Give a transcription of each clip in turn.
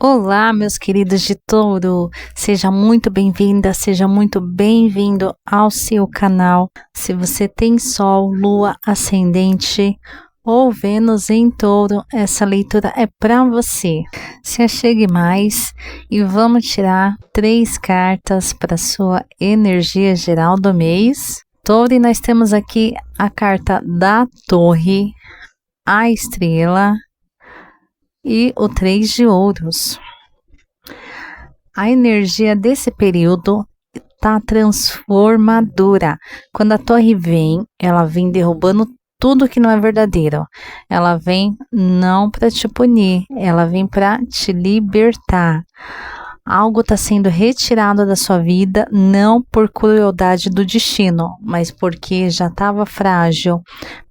Olá, meus queridos de touro, seja muito bem-vinda, seja muito bem-vindo ao seu canal. Se você tem Sol, Lua, Ascendente ou Vênus em touro, essa leitura é para você. Se achegue mais e vamos tirar 3 cartas para sua energia geral do mês. Touro, e nós temos aqui a carta da Torre, a Estrela e o 3 de ouros. A energia desse período tá transformadora. Quando a torre vem, ela vem derrubando tudo que não é verdadeiro. Ela vem não para te punir, ela vem para te libertar. Algo está sendo retirado da sua vida, não por crueldade do destino, mas porque já estava frágil,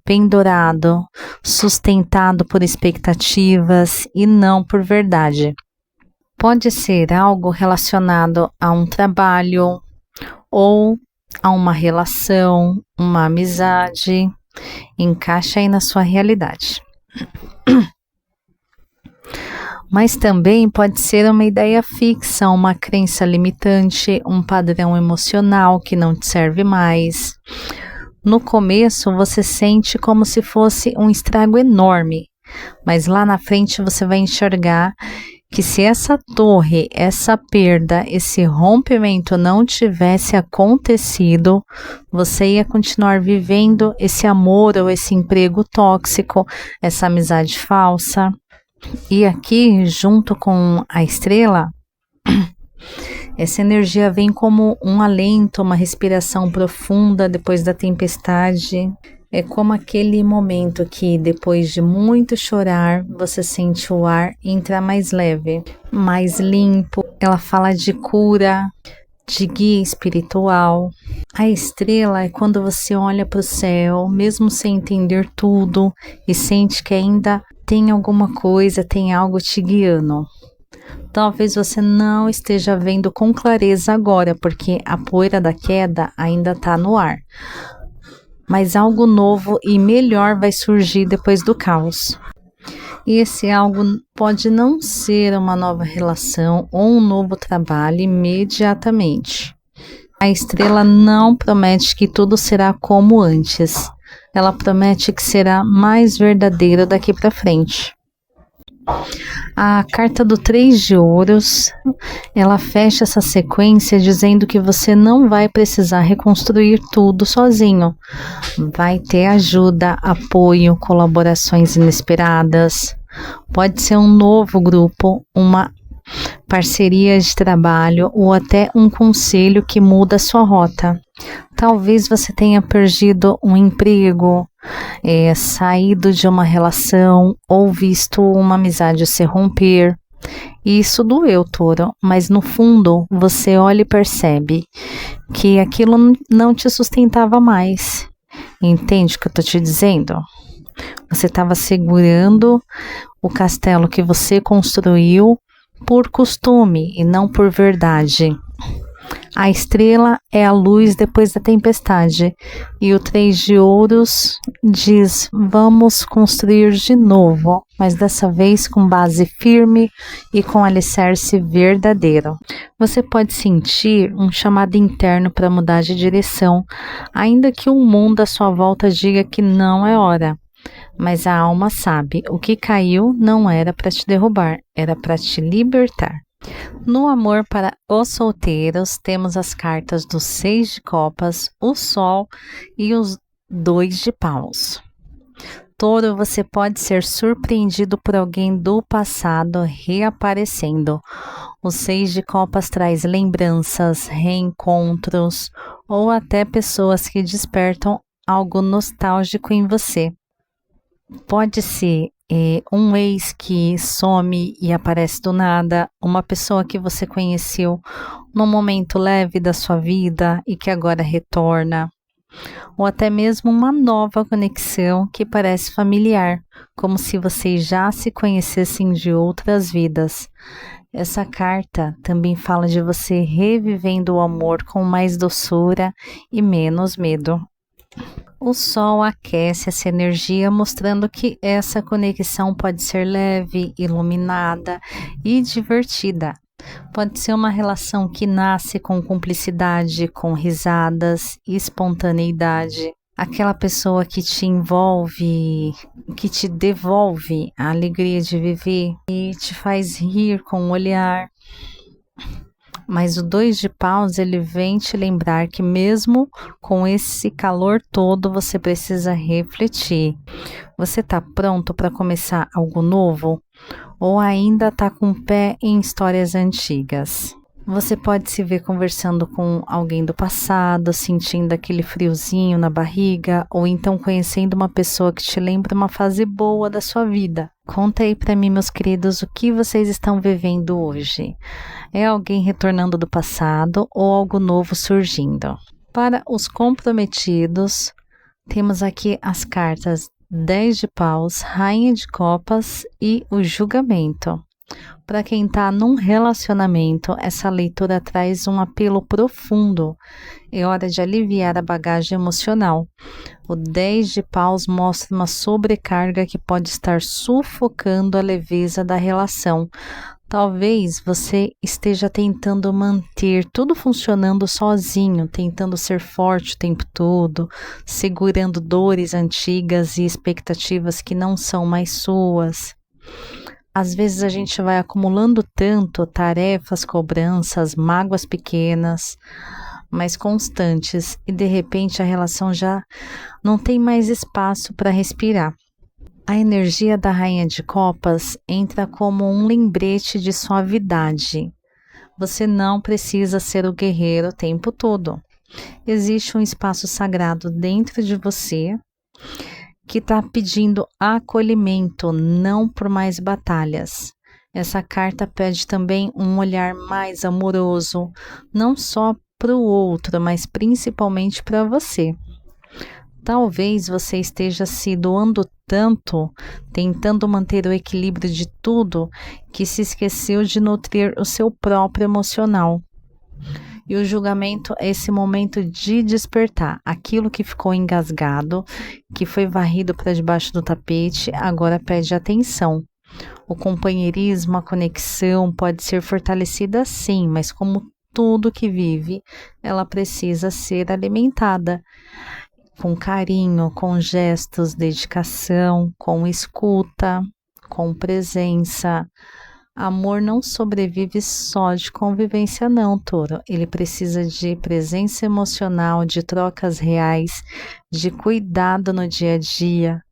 pendurado, sustentado por expectativas e não por verdade. Pode ser algo relacionado a um trabalho ou a uma relação, uma amizade. Encaixa aí na sua realidade. Mas também pode ser uma ideia fixa, uma crença limitante, um padrão emocional que não te serve mais. No começo você sente como se fosse um estrago enorme, mas lá na frente você vai enxergar que se essa torre, essa perda, esse rompimento não tivesse acontecido, você ia continuar vivendo esse amor ou esse emprego tóxico, essa amizade falsa. E aqui, junto com a estrela, essa energia vem como um alento, uma respiração profunda depois da tempestade. É como aquele momento que, depois de muito chorar, você sente o ar entrar mais leve, mais limpo. Ela fala de cura, de guia espiritual. A estrela é quando você olha para o céu, mesmo sem entender tudo, e sente que ainda tem alguma coisa, tem algo te guiando. Talvez você não esteja vendo com clareza agora, porque a poeira da queda ainda está no ar. Mas algo novo e melhor vai surgir depois do caos. E esse algo pode não ser uma nova relação ou um novo trabalho imediatamente. A estrela não promete que tudo será como antes. Ela promete que será mais verdadeiro daqui para frente. A carta do 3 de ouros, ela fecha essa sequência dizendo que você não vai precisar reconstruir tudo sozinho. Vai ter ajuda, apoio, colaborações inesperadas. Pode ser um novo grupo, uma parceria de trabalho ou até um conselho que muda a sua rota. Talvez você tenha perdido um emprego, saído de uma relação ou visto uma amizade se romper. Isso doeu, touro, mas no fundo você olha e percebe que aquilo não te sustentava mais. Entende o que eu tô te dizendo? Você estava segurando o castelo que você construiu por costume e não por verdade. A estrela é a luz depois da tempestade e o 3 de ouros diz: vamos construir de novo, mas dessa vez com base firme e com alicerce verdadeiro. Você pode sentir um chamado interno para mudar de direção, ainda que o mundo à sua volta diga que não é hora. Mas a alma sabe, o que caiu não era para te derrubar, era para te libertar. No amor para os solteiros, temos as cartas do 6 de copas, o sol e os 2 de paus. Touro, você pode ser surpreendido por alguém do passado reaparecendo. O 6 de copas traz lembranças, reencontros ou até pessoas que despertam algo nostálgico em você. Pode ser um ex que some e aparece do nada, uma pessoa que você conheceu num momento leve da sua vida e que agora retorna, ou até mesmo uma nova conexão que parece familiar, como se vocês já se conhecessem de outras vidas. Essa carta também fala de você revivendo o amor com mais doçura e menos medo. O Sol aquece essa energia, mostrando que essa conexão pode ser leve, iluminada e divertida. Pode ser uma relação que nasce com cumplicidade, com risadas e espontaneidade. Aquela pessoa que te envolve, que te devolve a alegria de viver e te faz rir com o olhar. Mas o 2 de paus, ele vem te lembrar que mesmo com esse calor todo, você precisa refletir. Você está pronto para começar algo novo? Ou ainda está com o pé em histórias antigas? Você pode se ver conversando com alguém do passado, sentindo aquele friozinho na barriga, ou então conhecendo uma pessoa que te lembra uma fase boa da sua vida. Conta aí para mim, meus queridos, o que vocês estão vivendo hoje? É alguém retornando do passado ou algo novo surgindo? Para os comprometidos, temos aqui as cartas 10 de paus, rainha de copas e o julgamento. Para quem está num relacionamento, essa leitura traz um apelo profundo. É hora de aliviar a bagagem emocional. O 10 de paus mostra uma sobrecarga que pode estar sufocando a leveza da relação. Talvez você esteja tentando manter tudo funcionando sozinho, tentando ser forte o tempo todo, segurando dores antigas e expectativas que não são mais suas. Às vezes a gente vai acumulando tanto tarefas, cobranças, mágoas pequenas, mas constantes, e de repente a relação já não tem mais espaço para respirar. A energia da Rainha de Copas entra como um lembrete de suavidade. Você não precisa ser o guerreiro o tempo todo. Existe um espaço sagrado dentro de você que está pedindo acolhimento, não por mais batalhas. Essa carta pede também um olhar mais amoroso, não só para o outro, mas principalmente para você. Talvez você esteja se doando tanto, tentando manter o equilíbrio de tudo, que se esqueceu de nutrir o seu próprio emocional. E o julgamento é esse momento de despertar. Aquilo que ficou engasgado, que foi varrido para debaixo do tapete, agora pede atenção. O companheirismo, a conexão pode ser fortalecida sim, mas como tudo que vive, ela precisa ser alimentada com carinho, com gestos, dedicação, com escuta, com presença. Amor não sobrevive só de convivência não, Touro. Ele precisa de presença emocional, de trocas reais, de cuidado no dia a dia.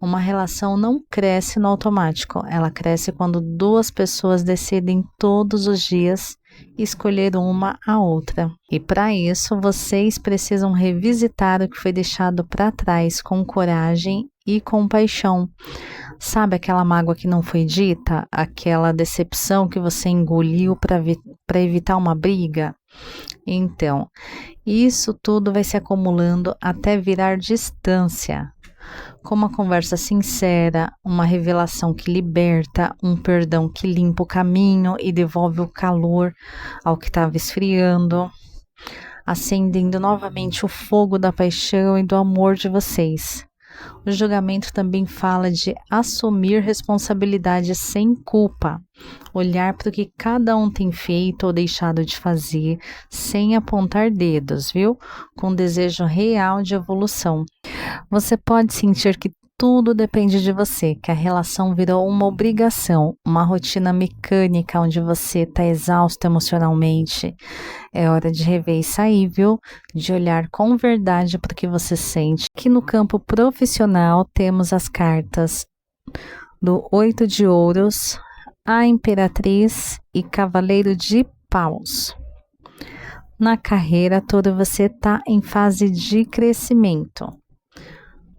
Uma relação não cresce no automático, ela cresce quando duas pessoas decidem todos os dias escolher uma a outra. E para isso, vocês precisam revisitar o que foi deixado para trás com coragem e compaixão. Sabe aquela mágoa que não foi dita? Aquela decepção que você engoliu para evitar uma briga? Então, isso tudo vai se acumulando até virar distância. Com uma conversa sincera, uma revelação que liberta, um perdão que limpa o caminho e devolve o calor ao que estava esfriando, acendendo novamente o fogo da paixão e do amor de vocês. O julgamento também fala de assumir responsabilidade sem culpa, olhar para o que cada um tem feito ou deixado de fazer, sem apontar dedos, viu? Com desejo real de evolução. Você pode sentir que tudo depende de você, que a relação virou uma obrigação, uma rotina mecânica onde você está exausto emocionalmente. É hora de rever isso aí, viu? De olhar com verdade para o que você sente. Que no campo profissional temos as cartas do 8 de ouros, a Imperatriz e Cavaleiro de Paus. Na carreira toda você está em fase de crescimento.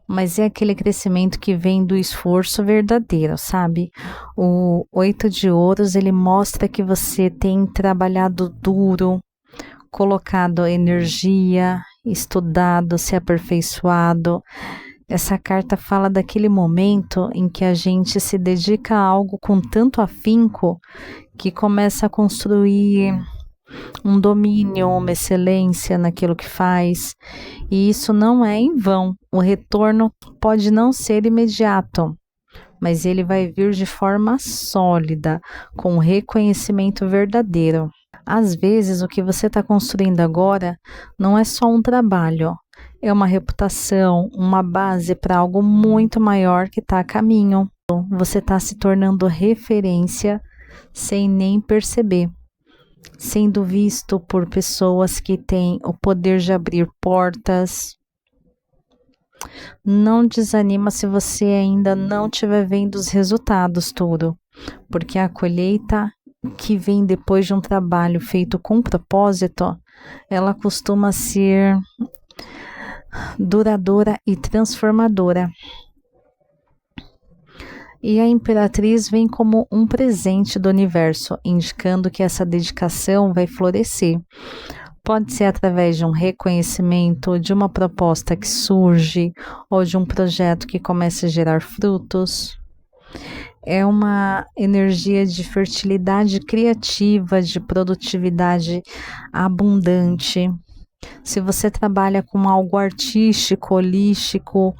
Mas é aquele crescimento que vem do esforço verdadeiro, sabe? O 8 de ouros, ele mostra que você tem trabalhado duro, colocado energia, estudado, se aperfeiçoado. Essa carta fala daquele momento em que a gente se dedica a algo com tanto afinco que começa a construir um domínio, uma excelência naquilo que faz, e isso não é em vão. O retorno pode não ser imediato, mas ele vai vir de forma sólida, com reconhecimento verdadeiro. Às vezes, o que você está construindo agora não é só um trabalho, é uma reputação, uma base para algo muito maior que está a caminho. Você está se tornando referência sem nem perceber, sendo visto por pessoas que têm o poder de abrir portas. Não desanima se você ainda não estiver vendo os resultados tudo, porque a colheita que vem depois de um trabalho feito com propósito, ela costuma ser duradoura e transformadora. E a Imperatriz vem como um presente do universo, indicando que essa dedicação vai florescer. Pode ser através de um reconhecimento, de uma proposta que surge, ou de um projeto que começa a gerar frutos. É uma energia de fertilidade criativa, de produtividade abundante. Se você trabalha com algo artístico, holístico,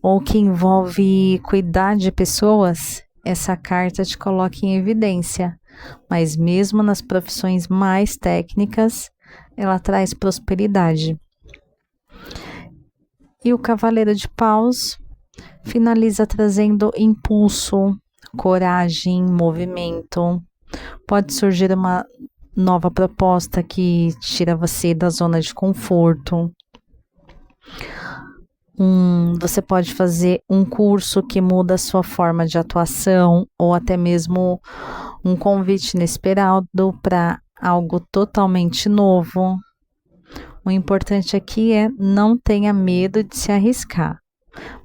ou que envolve cuidar de pessoas, essa carta te coloca em evidência. Mas mesmo nas profissões mais técnicas, ela traz prosperidade. E o Cavaleiro de Paus finaliza trazendo impulso, coragem, movimento. Pode surgir uma nova proposta que tira você da zona de conforto. Você pode fazer um curso que muda a sua forma de atuação, ou até mesmo um convite inesperado para algo totalmente novo. O importante aqui é não tenha medo de se arriscar,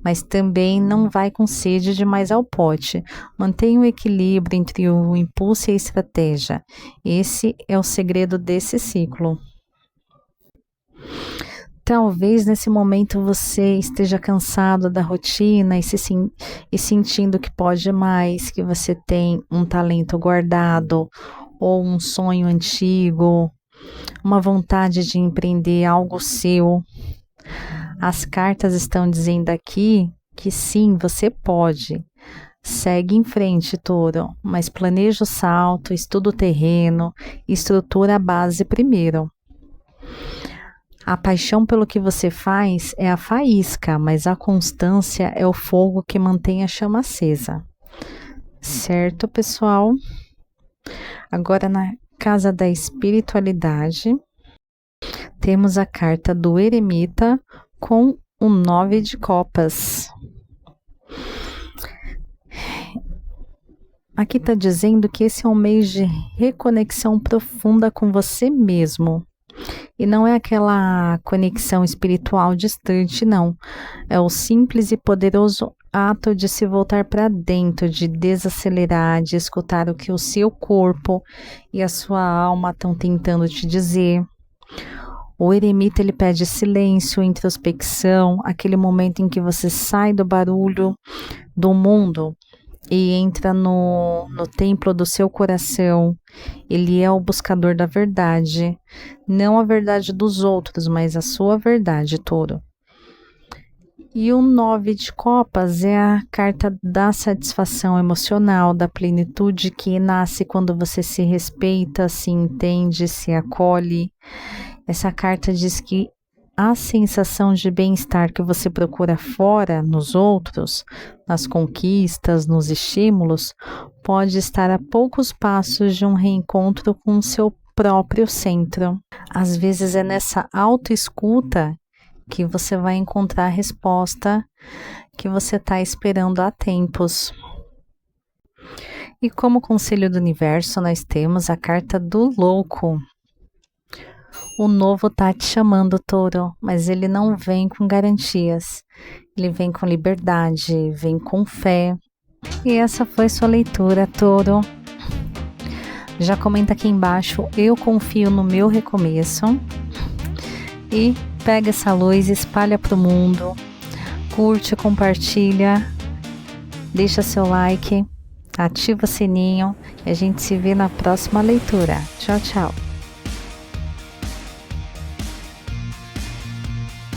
mas também não vai com sede demais ao pote. Mantenha o equilíbrio entre o impulso e a estratégia. Esse é o segredo desse ciclo. Talvez nesse momento você esteja cansado da rotina e sentindo que pode mais, que você tem um talento guardado ou um sonho antigo, uma vontade de empreender algo seu. As cartas estão dizendo aqui que sim, você pode. Segue em frente, Touro, mas planeja o salto, estuda o terreno, estrutura a base primeiro. A paixão pelo que você faz é a faísca, mas a constância é o fogo que mantém a chama acesa. Certo, pessoal? Agora, na casa da espiritualidade, temos a carta do eremita com o 9 de copas. Aqui está dizendo que esse é um mês de reconexão profunda com você mesmo. E não é aquela conexão espiritual distante, não. É o simples e poderoso ato de se voltar para dentro, de desacelerar, de escutar o que o seu corpo e a sua alma estão tentando te dizer. O eremita, ele pede silêncio, introspecção, aquele momento em que você sai do barulho do mundo e entra no templo do seu coração. Ele é o buscador da verdade, não a verdade dos outros, mas a sua verdade, Touro. E o 9 de copas é a carta da satisfação emocional, da plenitude que nasce quando você se respeita, se entende, se acolhe. Essa carta diz que a sensação de bem-estar que você procura fora, nos outros, nas conquistas, nos estímulos, pode estar a poucos passos de um reencontro com o seu próprio centro. Às vezes é nessa autoescuta que você vai encontrar a resposta que você está esperando há tempos. E como conselho do universo, nós temos a carta do louco. O novo tá te chamando, Touro, mas ele não vem com garantias. Ele vem com liberdade, vem com fé. E essa foi sua leitura, Touro. Já comenta aqui embaixo, eu confio no meu recomeço. E pega essa luz, espalha pro mundo. Curte, compartilha. Deixa seu like. Ativa o sininho. E a gente se vê na próxima leitura. Tchau, tchau.